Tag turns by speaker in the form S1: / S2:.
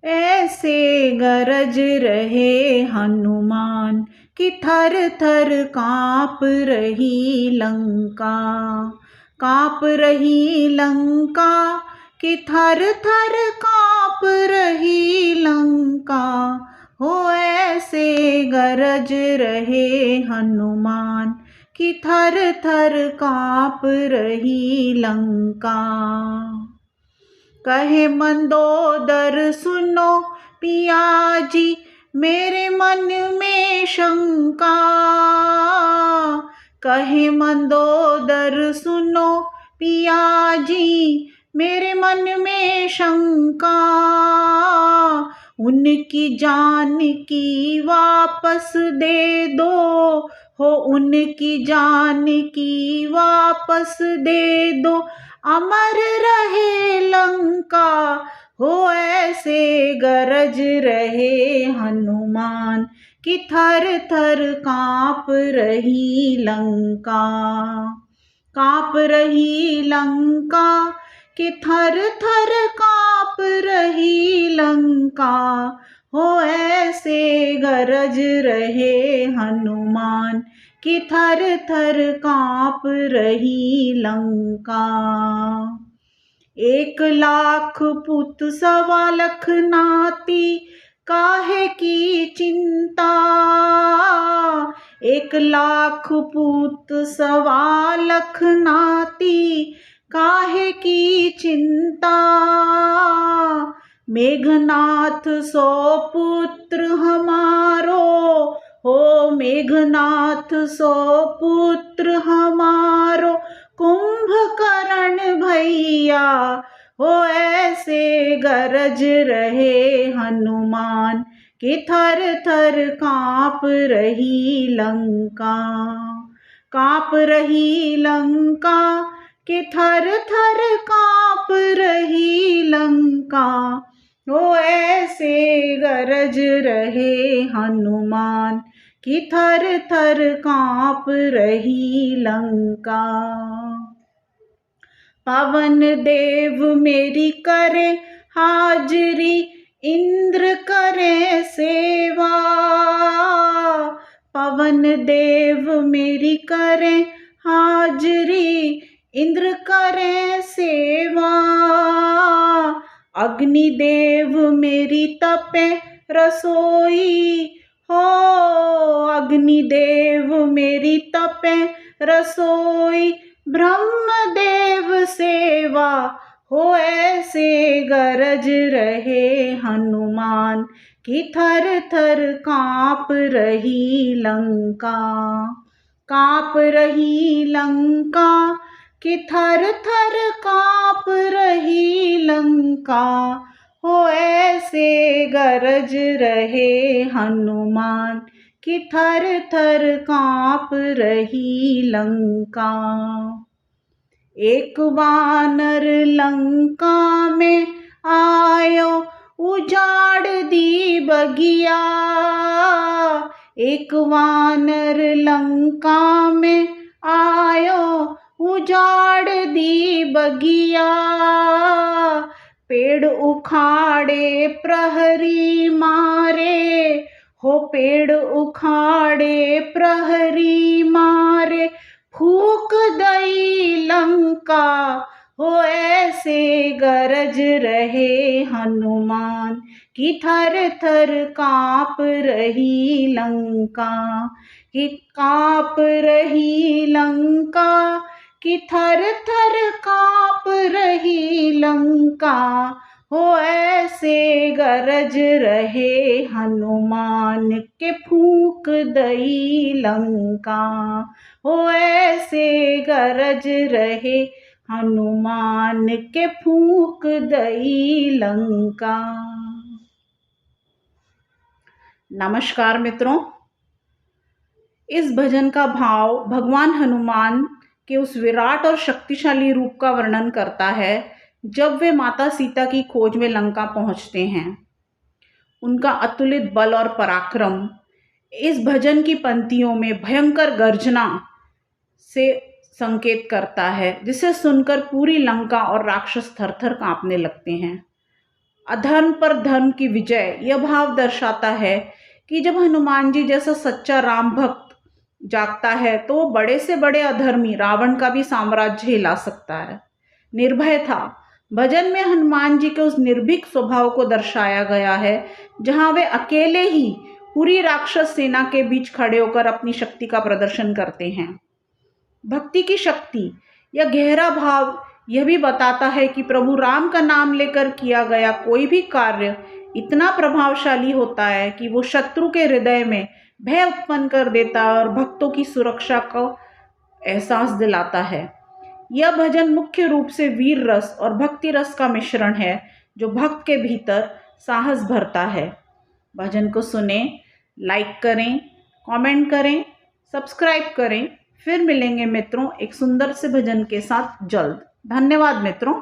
S1: ऐसे गरज रहे हनुमान कि थर थर काँप रही लंका। काँप रही लंका कि थर थर काँप रही लंका। हो ऐसे गरज रहे हनुमान कि थर थर काँप रही लंका। कहे मंदोदर सुनो पिया जी मेरे मन में शंका। कहे मंदोदर सुनो पिया जी मेरे मन में शंका। उनकी जान की वापस दे दो हो, उनकी जान की वापस दे दो, अमर रहे लंका। हो ऐसे गरज रहे हनुमान कि थर थर काँप रही लंका। काँप रही लंका कि थर थर काँप रही लंका। हो ऐसे गरज रहे हनुमान कि थर थर काँप रही लंका। 1,00,000 पुत 1,15,00,000 नाती काहे की चिंता। 1,00,000 पुत 1,15,00,000 नाती काहे की चिंता। मेघनाथ 100 पुत्र हमारो हो, मेघनाथ 100 पुत्र हमारो, कुंभकर्ण भैया। हो ऐसे गरज रहे हनुमान कि थर थर काँप रही लंका। काँप रही लंका कि थर थर काँप रही लंका। हो ऐसे गरज रहे हनुमान कि थर थर काँप रही लंका। पवन देव मेरी करे हाजरी, इंद्र करे सेवा। पवन देव मेरी करे हाजरी, इंद्र करे सेवा। अग्निदेव मेरी तपे रसोई हो, अग्निदेव मेरी तपे रसोई, ब्रह्मदेव सेवा। हो ऐसे गरज रहे हनुमान कि थर थर काँप रही लंका। काँप रही लंका कि थर थर काँप रही लंका। हो ऐसे गरज रहे हनुमान कि थर थर काँप रही लंका। एक वानर लंका में आयो, उजाड़ दी बगिया। एक वानर लंका में आयो, उजाड़ दी बगिया। पेड़ उखाड़े प्रहरी मारे हो, पेड़ उखाड़े प्रहरी मारे, फूक दई लंका। हो ऐसे गरज रहे हनुमान कि थर थर काँप रही लंका। कि काँप रही लंका कि थर थर काँप रही लंका। हो ऐसे गरज रहे हनुमान के फूक दई लंका। हो ऐसे गरज रहे हनुमान के फूक दई लंका। नमस्कार मित्रों, इस भजन का भाव भगवान हनुमान के उस विराट और शक्तिशाली रूप का वर्णन करता है जब वे माता सीता की खोज में लंका पहुंचते हैं। उनका अतुलित बल और पराक्रम इस भजन की पंक्तियों में भयंकर गर्जना से संकेत करता है, जिसे सुनकर पूरी लंका और राक्षस थर थर कांपने लगते हैं। अधर्म पर धर्म की विजय। यह भाव दर्शाता है कि जब हनुमान जी जैसा सच्चा राम भक्त जागता है तो वो बड़े से बड़े अधर्मी रावण का भी साम्राज्य हिला सकता है। निर्भयता। भजन में हनुमान जी के उस निर्भीक स्वभाव को दर्शाया गया है जहां वे अकेले ही पूरी राक्षस सेना के बीच खड़े होकर अपनी शक्ति का प्रदर्शन करते हैं। भक्ति की शक्ति। यह गहरा भाव यह भी बताता है कि प्रभु राम का नाम लेकर किया गया कोई भी कार्य इतना प्रभावशाली होता है कि वो शत्रु के हृदय में भय उत्पन्न कर देता है और भक्तों की सुरक्षा का एहसास दिलाता है। यह भजन मुख्य रूप से वीर रस और भक्ति रस का मिश्रण है जो भक्त के भीतर साहस भरता है। भजन को सुने, लाइक करें, कमेंट करें, सब्सक्राइब करें। फिर मिलेंगे मित्रों एक सुंदर से भजन के साथ जल्द। धन्यवाद मित्रों।